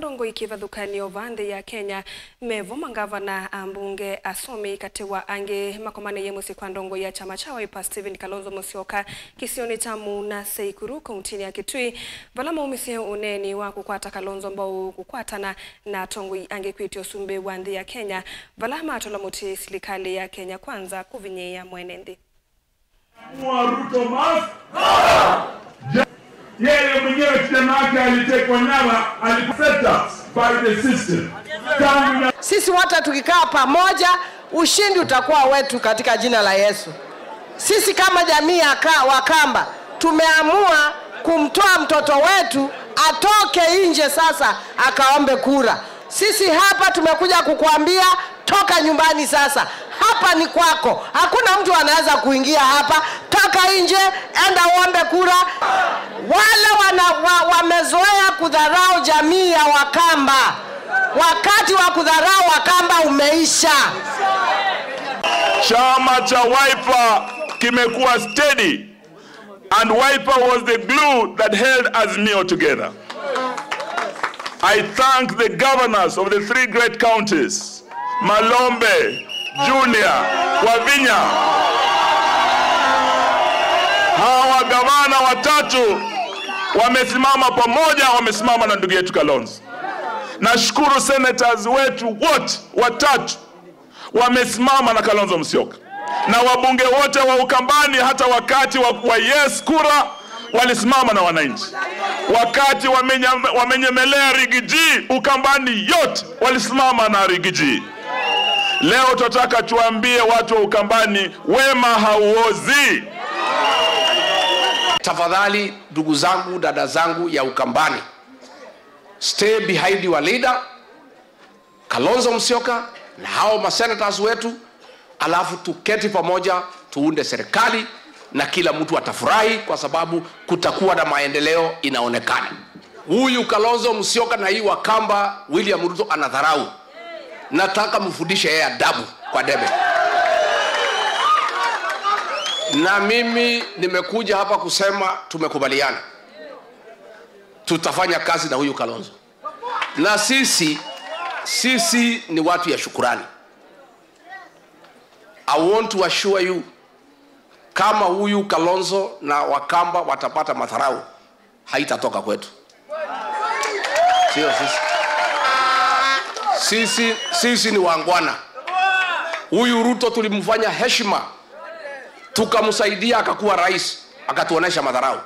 Ndongo ikivathukanio vande ya Kenya mevo mangavana ambunge asomi katewa ange makomane yemusi kwa ndongo ya chama cha Wiper Stephen Kalonzo Musyoka kisioni tamu na Seikuru kauntini ya Kitui valama umisie uneni wa kukwata Kalonzo mbao kukwatana na tongo ange kwitio sumbe wande ya Kenya valama atola muti serikali ya Kenya kwanza kuvinyea mwenendi Ruto mas yeye mwenyewe kijana wake alitekwa nyara, alipata by the system. Sisi wote tukikaa pamoja, ushindi utakuwa wetu katika jina la Yesu. Sisi kama jamii ya Wakamba tumeamua kumtoa mtoto wetu atoke nje sasa akaombe kura. Sisi hapa tumekuja kukuambia toka nyumbani sasa. Hapa ni kwako. Hakuna mtu anaweza kuingia hapa. Toka nje, enda uombe kura. Wale wamezoea kudharau jamii ya Wakamba. Wakati wa kudharau Wakamba umeisha. Chama cha Wiper kimekuwa steady, and Wiper was the glue that held Azimio together. I thank the governors of the three great counties, Malombe, Junior, Wavinya. Hawa gavana watatu wamesimama pamoja, wamesimama na ndugu yetu Kalonzo. Nashukuru senators wetu wote watatu wamesimama na Kalonzo Musyoka. Na wabunge wote wa Ukambani hata wakati wa yes kura walisimama na wananchi. Wakati wamenyemelea Rigiji, Ukambani yote walisimama na Rigiji. Leo tunataka tuambie watu wa Ukambani wema hauozi. Tafadhali ndugu zangu, dada zangu ya Ukambani, stay behind your leader Kalonzo Musyoka na hao masenators wetu, alafu tuketi pamoja tuunde serikali na kila mtu atafurahi kwa sababu kutakuwa na maendeleo inaonekana. Huyu Kalonzo Musyoka na hii Wakamba William Ruto anadharau. Nataka mfundishe yeye adabu kwa debe. Na mimi nimekuja hapa kusema tumekubaliana. Tutafanya kazi na huyu Kalonzo. Na sisi ni watu ya shukurani. I want to assure you, kama huyu Kalonzo na Wakamba watapata madharau, haitatoka kwetu. Sio sisi ni wangwana. Huyu Ruto tulimfanya heshima, tukamsaidia akakuwa rais, akatuonesha madharau.